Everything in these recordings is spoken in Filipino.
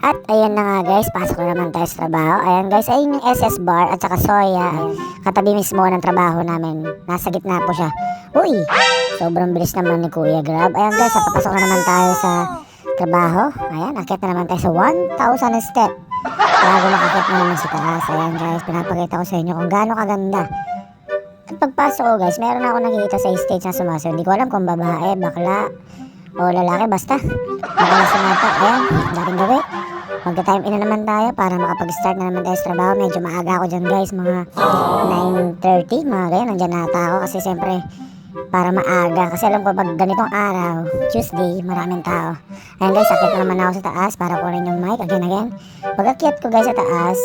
At ayun na nga guys, pasok na naman tayo sa trabaho. Ayan guys, ayun yung SS bar at saka soya. Katabi mismo ng trabaho namin. Nasa gitna po siya. Uy, sobrang bilis naman ni Kuya Grab. Ayan guys, papasok na naman tayo sa trabaho. Ayan, akit na naman tayo sa 1,000 step. Bago makakit na naman sa taas. Ayan guys, pinapakita ko sa inyo kung gaano kaganda. At pagpasok ko guys, meron ako nakikita sa stage na sumasayaw. Hindi ko alam kung babae, bakla, o lalaki, basta nakalasumata. Ayan, dating gabi. Magka-time in na naman tayo para makapag-start na naman tayo sa trabaho. Medyo maaga ako dyan guys, mga 9:30, mga ganyan. Nandyan nata ako kasi siyempre para maaga. Kasi alam ko pag ganitong araw, Tuesday, maraming tao. Ayan guys, akit na naman ako sa taas para kunin yung mic again. Pag-akyat ko guys sa taas,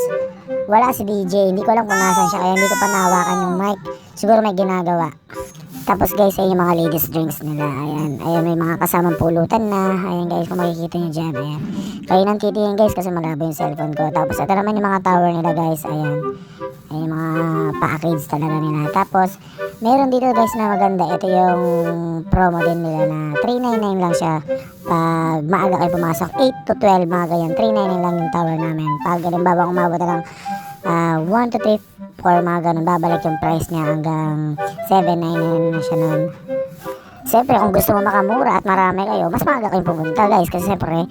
wala si DJ. Hindi ko alam kung nasan siya, kaya hindi ko pa nahawakan yung mic. Siguro may ginagawa. Tapos guys, ayun yung mga ladies drinks nila. Ayan, may mga kasamang pulutan na. Ayan guys, kung makikita nyo dyan. Ayan, kayo nang titingin guys kasi malabo yung cellphone ko. Tapos ito naman yung mga tower nila guys. Ayan, yung mga package talaga nila. Tapos meron dito guys na maganda. Ito yung promo din nila na 399 lang siya. Pag maaga kayo pumasok, 8 to 12 mga ganyan, 399 lang yung tower namin. Pag halimbawa umabot na lang 1 to 3 or mga ganun, babalik yung price niya hanggang 799 na siya nun. Siyempre kung gusto mo makamura at marami kayo, mas maaga kayong pumunta guys, kasi siyempre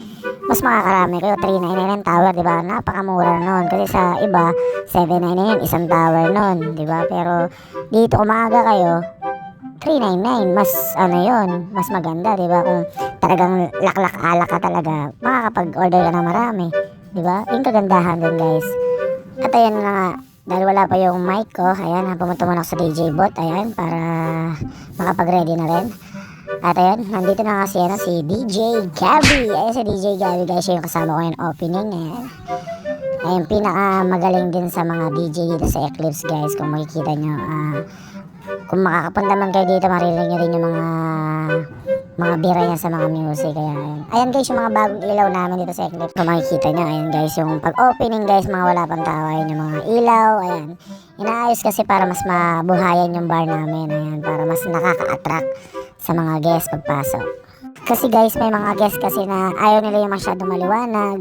mas makakarami kayo. 399 yung tower, diba? Napakamura nun, kasi sa iba 799 yun, isang tower nun, diba? Pero dito kung maaga kayo, 399, mas ano yun, mas maganda, diba? Kung talagang laklak-alak ka talaga, makakapag-order ka na marami, diba? Yung kagandahan dun guys. At ayan na nga, dahil wala pa yung mic ko, ayan, pumunta muna ako sa DJ bot, ayan, para makapag-ready na rin. At ayan, nandito na kasi yan, si DJ Gabby. Ayan si DJ Gabby guys, siya yung kasama ko yung opening, ayan. Ayan, pinaka-magaling din sa mga DJ dito sa Eclipse guys, kung makikita nyo. Kung makakapunta man kayo dito, maririnig nyo rin yung mga bira niya sa mga music. Ayan guys, yung mga bagong ilaw namin dito sa Eclipse. Kung makikita nyo, ayan guys, yung pag-opening guys, mga wala pang tao, ayan yung mga ilaw, ayan. Inaayos kasi para mas mabuhayan yung bar namin, ayan, para mas nakaka-attract sa mga guests pagpasok. Kasi guys, may mga guests kasi na ayaw nila yung masyado maliwanag.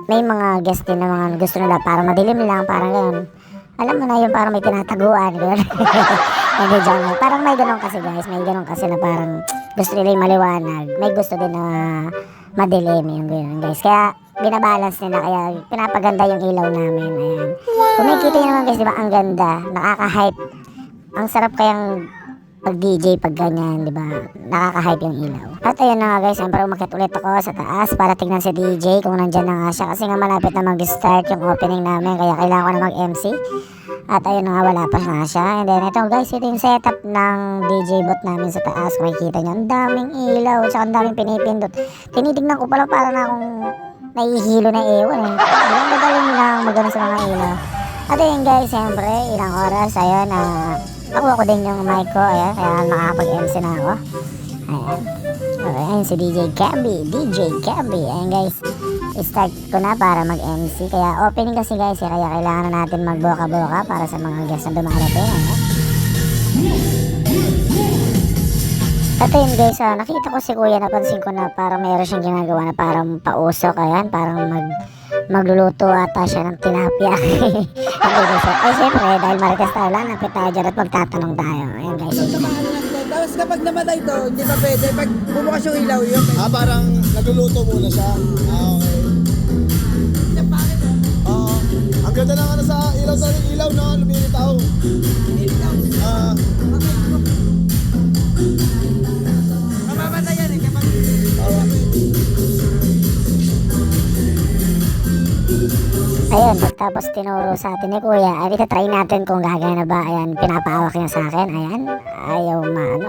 May mga guests din na mga gusto nila para madilim lang, parang ganun. Alam mo na yung parang may tinataguan, gano'n. Hindi, joke. Parang may ganun kasi guys, may ganun kasi na parang gusto nila yung maliwanag. May gusto din na madilim yung gano'n guys. Kaya binabalance nila, kaya pinapaganda yung ilaw namin. Ayan. Kung makikita nyo naman guys, di ba, ang ganda, nakaka-hype. Ang sarap kayang pag-DJ pag ganyan, di ba? Nakaka-hype yung ilaw. At ayun na nga guys, siyempre umakyat ulit ako sa taas para tignan si DJ kung nandyan na nga siya. Kasi nga malapit na mag-start yung opening namin, kaya kailangan ko na mag-MC. At ayun na nga, wala pa nga siya. And then ito guys, ito yung setup ng DJ bot namin sa taas. Kung makikita nyo, ang daming ilaw, tsaka ang daming pinipindot. Tinitignan ko pala para na akong nahihilo na ewan eh. Ang magaling nila magano sa mga ilaw. At ayun guys, siyempre, ilang oras, ayun nakuha ko din yung mic ko, ayan, kaya makakapag-MC na ako. Ayan. Ayan si DJ Gabby. Ayan guys, start ko na para mag-MC. Kaya opening kasi guys, kaya kailangan na natin magboka-boka para sa mga guests na dumarating. Ayan. At ayun guys, nakita ko si kuya, napansin ko na parang mayroon siyang ginagawa na parang pausok. Ayan, parang magluluto ata siya ng tilapia. Ay syempre, dahil marites tayo lang, napit tayo dyan at magtatanong tayo. Ayan guys. Tapos kapag namatay to, hindi pa pwede. Pag bumukas yung ilaw yun. Parang nagluluto muna siya. Okay. Ang ganda ng ano sa ilaw no, lumilitaw. Mamamatay yan eh kapag... Ayun, tapos tinuro sa atin ni kuya, ay try natin kung gagana ba. Ayan, pinapahawak niya sa akin. Ayan, ayaw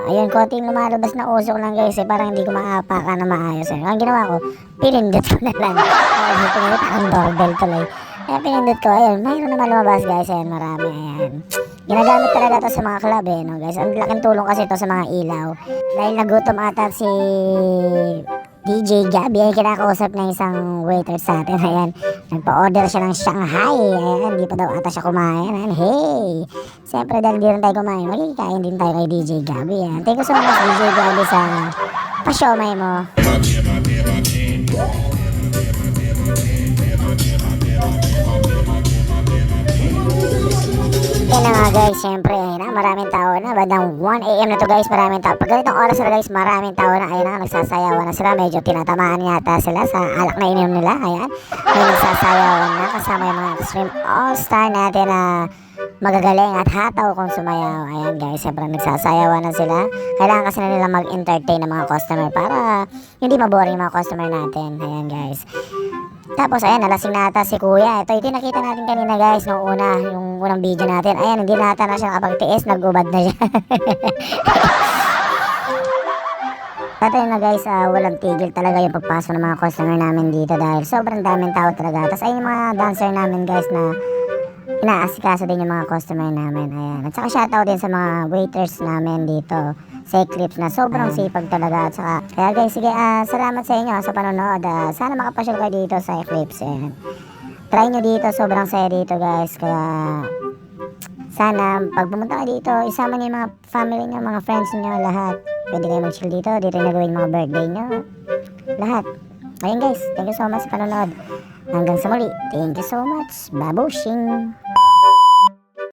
ayun, konting lumalabas na usok lang guys eh, parang hindi ko maapakan na maayos eh. Ang ginawa ko, pinindot ko na lang. Ayun, pinindot akong doorbell tuloy. Kaya pinindot ko, ayun, mayroon naman lumabas guys. Ayan, marami, ayan. Ginagamit talaga to sa mga club eh, no guys. Ang laking tulong kasi to sa mga ilaw. Dahil nagutom ata si DJ Gabby, ay kinakausap na isang waiter sa atin. Ayan, nagpa-order siya ng Shanghai. Ayan, hindi pa daw ata siya kumain. Ayan, hey, siyempre dahil di rin tayo kumain, magkikain din tayo kay DJ Gabby. Ayan, thank you so much DJ Gabby sa pa-showmay mo. guys, syempre, ayun na, maraming tao na. Bandang 1 AM na to guys, maraming tao. Pag ganitong oras na guys, maraming tao na. Ayun na, nagsasayawan na sila. Medyo tinatamaan yata sila sa alak na ininom nila. Ayan, may nagsasayawan na kasama yung mga Extreme All-Star natin na magagaling at hataw kung sumayaw. Ayan guys, syempre nagsasayawan na sila. Kailangan kasi na nila mag-entertain ng mga customer para hindi maboring yung mga customer natin. Ayan guys. Tapos ayan, nalasing na ata si kuya. Ito yung nakita natin kanina guys, nung una, yung unang video natin. Ayan, hindi na ata na siya nakapagtiis, nag-ubad na siya. Tatay na guys, walang tigil talaga yung pagpasok ng mga customer namin dito dahil sobrang daming tao talaga. Tapos ayun yung mga dancer namin guys na inaasikaso din yung mga customer namin. Ayan. At saka shoutout din sa mga waiters namin dito sa Eclipse na sobrang sipag talaga. At saka, kaya guys, sige, salamat sa inyo sa panonood. Sana makapasyal kayo dito sa Eclipse. Ayan. Try nyo dito, sobrang saya dito guys. Kaya, sana pag pumunta kayo dito, isama nyo yung mga family nyo, mga friends nyo, lahat. Pwede kayo mag-chill dito, dito na gawin mga birthday nyo. Lahat. Ayun guys, thank you so much sa panonood. Hanggang sa muli, thank you so much. Babushing!